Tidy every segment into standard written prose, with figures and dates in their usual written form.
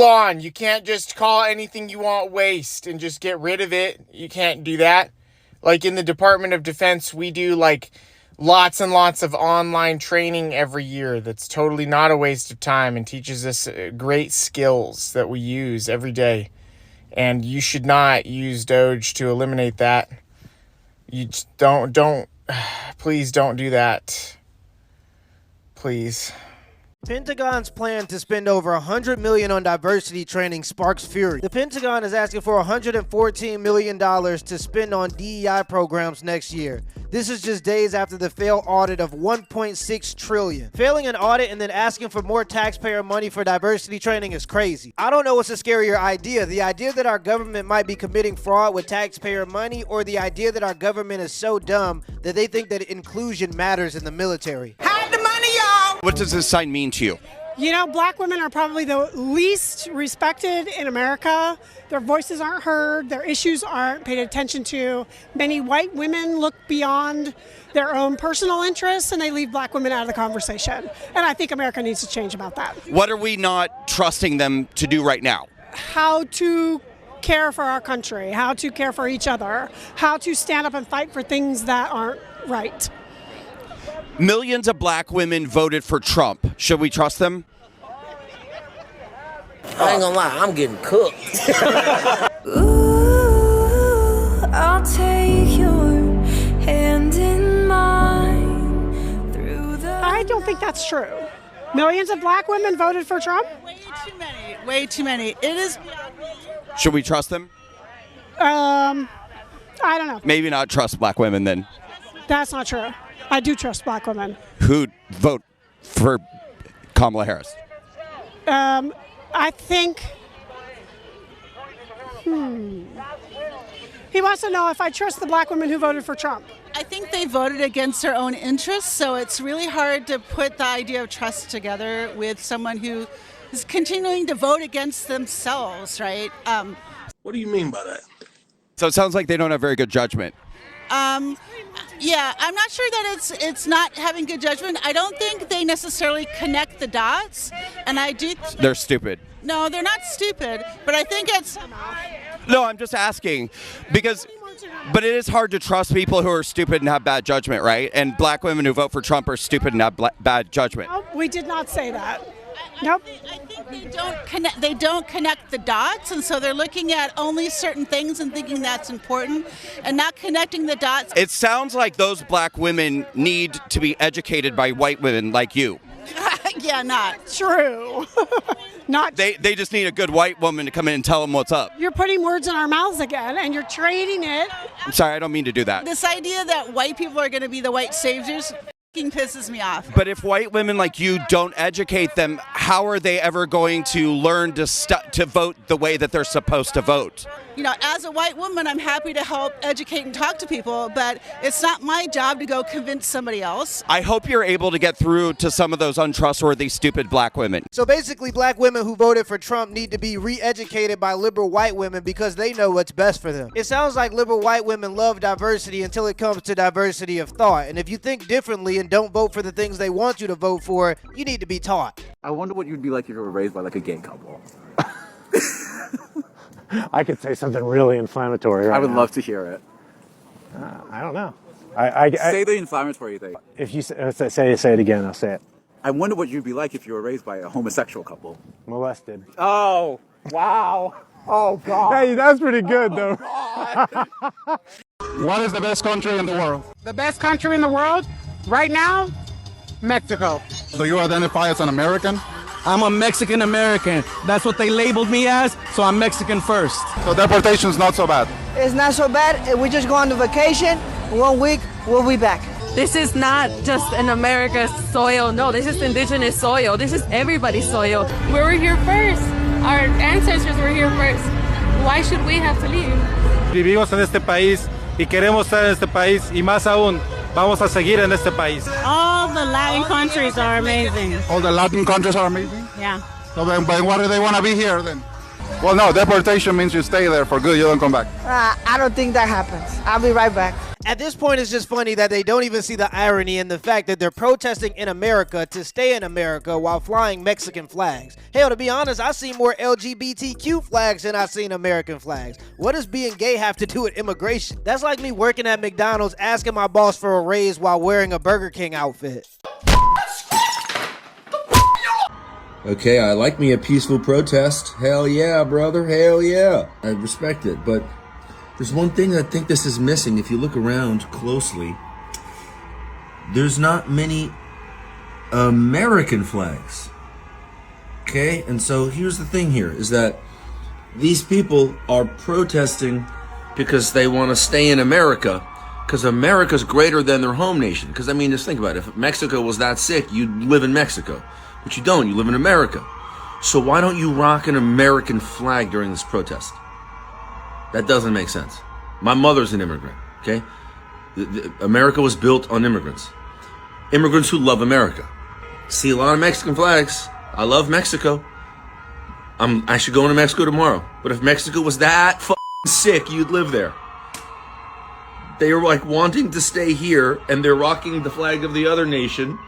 on. You can't just call anything you want waste and just get rid of it. You can't do that. Like in the Department of Defense, we do like lots and lots of online training every year that's totally not a waste of time and teaches us great skills that we use every day. And you should not use Doge to eliminate that. You just please don't do that. Please. Pentagon's plan to spend over $100 million on diversity training sparks fury. The Pentagon is asking for $114 million to spend on DEI programs next year. This is just days after the failed audit of $1.6 trillion. Failing an audit and then asking for more taxpayer money for diversity training is crazy. I don't know what's a scarier idea. The idea that our government might be committing fraud with taxpayer money, or the idea that our government is so dumb that they think that inclusion matters in the military. Hide the money, y'all! What does this sign mean to you? You know, black women are probably the least respected in America. Their voices aren't heard. Their issues aren't paid attention to. Many white women look beyond their own personal interests and they leave black women out of the conversation. And I think America needs to change about that. What are we not trusting them to do right now? How to care for our country, how to care for each other, how to stand up and fight for things that aren't right. Millions of black women voted for Trump. Should we trust them? I ain't gonna lie, I'm getting cooked. Ooh, I'll take your hand in mine through the I don't think that's true. Millions of black women voted for Trump? Way too many. Way too many. It is. Should we trust them? I don't know. Maybe not trust black women then. That's not true. I do trust black women. Who'd vote for Kamala Harris? I think, he wants to know if I trust the black women who voted for Trump. I think they voted against their own interests, so it's really hard to put the idea of trust together with someone who is continuing to vote against themselves, right? What do you mean by that? So it sounds like they don't have very good judgment. Yeah, I'm not sure that it's not having good judgment. I don't think they necessarily connect the dots, and I do. They're stupid. No, they're not stupid, but I think it's. No, I'm just asking because, but it is hard to trust people who are stupid and have bad judgment, right? And black women who vote for Trump are stupid and have bad judgment. Oh, we did not say that. Nope. I think they don't connect the dots, and so they're looking at only certain things and thinking that's important, and not connecting the dots. It sounds like those black women need to be educated by white women like you. Yeah, not true. Not. They just need a good white woman to come in and tell them what's up. You're putting words in our mouths again, and you're trading it. I'm sorry, I don't mean to do that. This idea that white people are going to be the white saviors pisses me off. But if white women like you don't educate them, how are they ever going to learn to vote the way that they're supposed to vote? You know, as a white woman, I'm happy to help educate and talk to people, but it's not my job to go convince somebody else. I hope you're able to get through to some of those untrustworthy, stupid black women. So basically, black women who voted for Trump need to be re-educated by liberal white women because they know what's best for them. It sounds like liberal white women love diversity until it comes to diversity of thought. And if you think differently and don't vote for the things they want you to vote for, you need to be taught. I wonder what you'd be like if you were raised by like a gay couple. I could say something really inflammatory right now. I would love to hear it. I don't know. Say the inflammatory thing. If you say it again, I'll say it. I wonder what you'd be like if you were raised by a homosexual couple. Molested. Oh, wow. Oh, God. Hey, that's pretty good, though. What is the best country in the world? The best country in the world right now? Mexico. Do you identify as an American? I'm a Mexican American. That's what they labeled me as, so I'm Mexican first. So deportation's not so bad? It's not so bad. We just go on vacation. 1 week, we'll be back. This is not just an America's soil. No, this is indigenous soil. This is everybody's soil. We were here first. Our ancestors were here first. Why should we have to leave? Vivimos en este país y queremos estar en este país y más aún, vamos a seguir en este país. All the Latin countries are amazing. All the Latin countries are amazing? Yeah. So then, but why do they want to be here then? Well, no, deportation means you stay there for good, you don't come back. I don't think that happens. I'll be right back. At this point, it's just funny that they don't even see the irony in the fact that they're protesting in America to stay in America while flying Mexican flags. Hell, to be honest, I see more LGBTQ flags than I seen American flags. What does being gay have to do with immigration? That's like me working at McDonald's asking my boss for a raise while wearing a Burger King outfit. Okay, I like me a peaceful protest. Hell yeah, brother, hell yeah. I respect it, but there's one thing I think this is missing. If you look around closely, there's not many American flags. Okay, and so here's the thing here, is that these people are protesting because they want to stay in America, because America's greater than their home nation. Because, I mean, just think about it. If Mexico was that sick, you'd live in Mexico. But you don't. You live in America. So why don't you rock an American flag during this protest? That doesn't make sense. My mother's an immigrant, okay? America was built on immigrants. Immigrants who love America. See a lot of Mexican flags. I love Mexico. I should go into Mexico tomorrow. But if Mexico was that sick, you'd live there. They are like wanting to stay here, and they're rocking the flag of the other nation.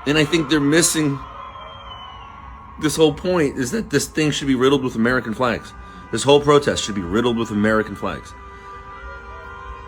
And I think they're missing this whole point, is that this thing should be riddled with American flags. This whole protest should be riddled with American flags.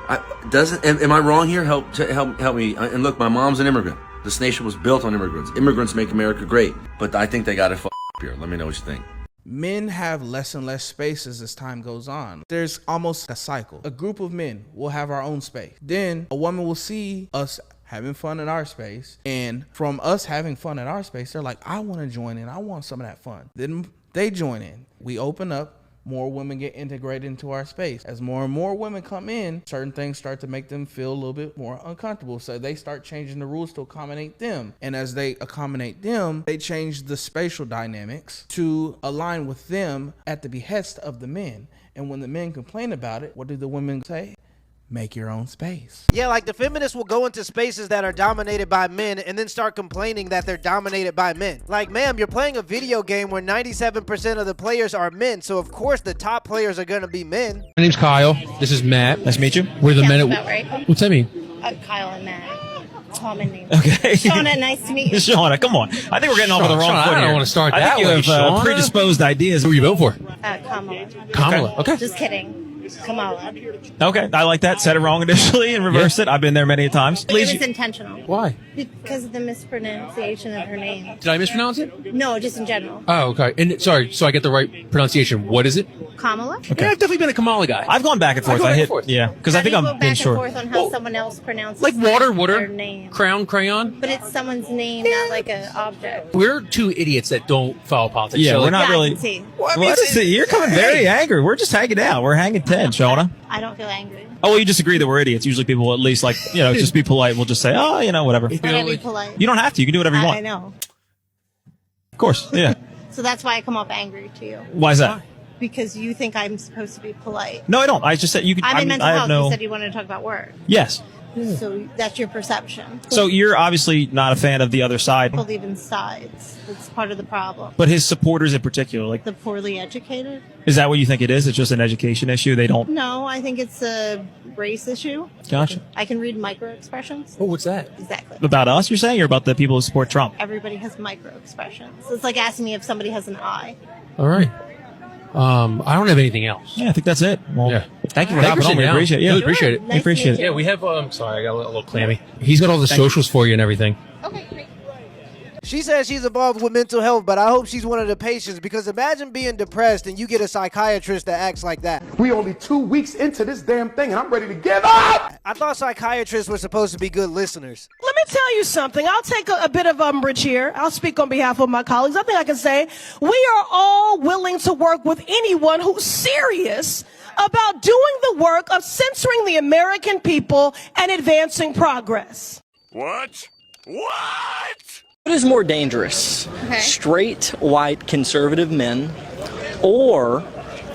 Am I wrong here? Help me. And look, my mom's an immigrant. This nation was built on immigrants. Immigrants make America great. But I think they got it here. Let me know what you think. Men have less and less spaces as time goes on. There's almost a cycle. A group of men will have our own space. Then a woman will see us having fun in our space. And from us having fun in our space, they're like, I want to join in. I want some of that fun. Then they join in. We open up. More women get integrated into our space. As more and more women come in, certain things start to make them feel a little bit more uncomfortable. So they start changing the rules to accommodate them. And as they accommodate them, they change the spatial dynamics to align with them at the behest of the men. And when the men complain about it, what do the women say? Make your own space. Yeah, like the feminists will go into spaces that are dominated by men and then start complaining that they're dominated by men. Like, ma'am, you're playing a video game where 97% of the players are men, so of course the top players are gonna be men. My name's Kyle. This is Matt. Nice to meet you. We're the men at... About right. What's that mean? Kyle and Matt. Common name. Okay. Shauna, nice to meet you. Shauna, come on. I think we're getting off on the wrong foot here. I don't want to start that way. I think you have predisposed ideas. Who are you voting for? Kamala. Kamala. Okay. Just kidding. Kamala. Okay, I like that. Said it wrong initially and reversed it. I've been there many times. But it was intentional. Why? Because of the mispronunciation of her name. Did I mispronounce it? No, just in general. Oh, okay. And sorry, so I get the right pronunciation. What is it? Kamala? Okay. Yeah, I've definitely been a Kamala guy. I've gone back and forth. Yeah, because I think I'm back sure. and forth on how someone else pronounces like their water, name. crown, crayon. But it's someone's name, not like an object. We're two idiots that don't follow politics. Yeah, so we're not really. You're coming very angry. We're just hanging out. We're hanging 10, Shauna. I don't feel angry. Oh, well, you just agree that we're idiots. Usually people at least like, just be polite. We'll just say, oh, whatever. But I be polite. You don't have to. You can do whatever you want. I know. Of course, yeah. So that's why I come off angry to you. Why is that? Because you think I'm supposed to be polite. No, I don't. I just said you could. I'm in mental I have health. no... You said you wanted to talk about work. Yes. So that's your perception. So you're obviously not a fan of the other side. I believe in sides. That's part of the problem. But his supporters in particular, like the poorly educated. Is that what you think it is? It's just an education issue. They don't. No, I think it's a race issue. Gotcha. I can read micro expressions. Oh, what's that? Exactly. About us, you're saying, or about the people who support Trump? Everybody has micro expressions. It's like asking me if somebody has an eye. All right. I don't have anything else. Yeah, I think that's it. Well, yeah. Thank you for hopping on. We appreciate it. Yeah, Really appreciate it. nice We appreciate to it. meet Yeah, we have. Sorry, I got a little clammy. He's got all the socials for you and everything. Okay, great. She says she's involved with mental health, but I hope she's one of the patients, because imagine being depressed and you get a psychiatrist that acts like that. We only 2 weeks into this damn thing and I'm ready to give up! I thought psychiatrists were supposed to be good listeners. Let me tell you something. I'll take a bit of umbrage here. I'll speak on behalf of my colleagues. I think I can say we are all willing to work with anyone who's serious about doing the work of censoring the American people and advancing progress. What? What? What is more dangerous? Okay. Straight, white, conservative men or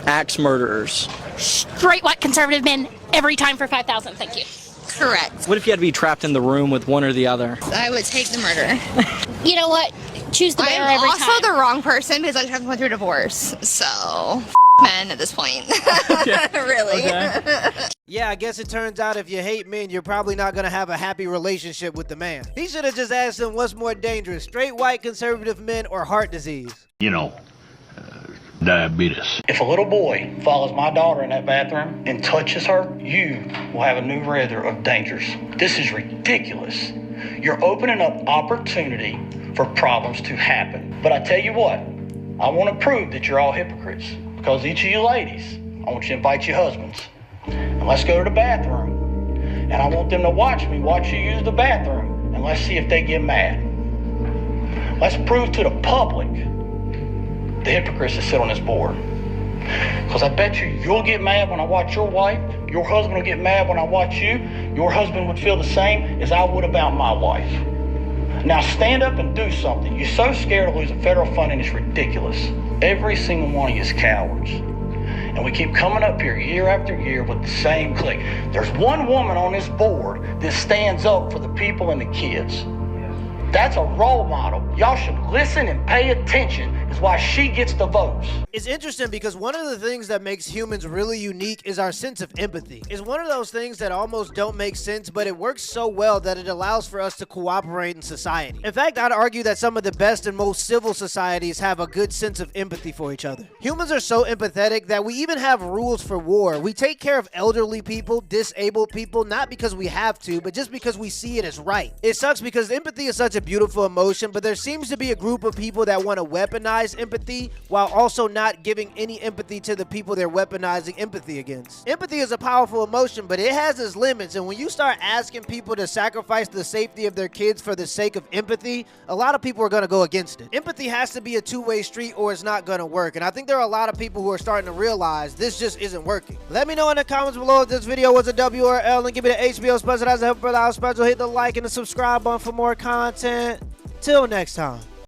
axe murderers? Straight white conservative men every time for 5,000. Thank you. Correct. What if you had to be trapped in the room with one or the other? I would take the murder. You know what? Choose the bear every time. I'm also the wrong person because I just went through a divorce. So, men at this point. Really. Yeah, I guess it turns out if you hate men, you're probably not gonna have a happy relationship with the man. He should have just asked him what's more dangerous, straight white conservative men or heart disease. You know, diabetes. If a little boy follows my daughter in that bathroom and touches her, you will have a new rather of dangers. This is ridiculous. You're opening up opportunity for problems to happen. But I tell you what, I want to prove that you're all hypocrites. Because each of you ladies, I want you to invite your husbands. And let's go to the bathroom. And I want them to watch me watch you use the bathroom. And let's see if they get mad. Let's prove to the public the hypocrites that sit on this board. Because I bet you'll get mad when I watch your wife. Your husband will get mad when I watch you. Your husband would feel the same as I would about my wife. Now stand up and do something. You're so scared of losing federal funding, it's ridiculous. Every single one of you is cowards. And we keep coming up here year after year with the same clique. There's one woman on this board that stands up for the people and the kids. That's a role model. Y'all should listen and pay attention. Is why she gets the votes. It's interesting because one of the things that makes humans really unique is our sense of empathy. It's one of those things that almost don't make sense, but it works so well that it allows for us to cooperate in society. In fact, I'd argue that some of the best and most civil societies have a good sense of empathy for each other. Humans are so empathetic that we even have rules for war. We take care of elderly people, disabled people, not because we have to, but just because we see it as right. It sucks because empathy is such a beautiful emotion, but there seems to be a group of people that want to weaponize empathy while also not giving any empathy to the people they're weaponizing empathy against. Empathy is a powerful emotion, but it has its limits, and when you start asking people to sacrifice the safety of their kids for the sake of empathy, a lot of people are going to go against it. Empathy has to be a two-way street or it's not going to work, and I think there are a lot of people who are starting to realize this just isn't working. Let me know in the comments below if this video was a W or L, and give me the HBO special as a help for the house special. Hit the like and the subscribe button for more content. Till next time.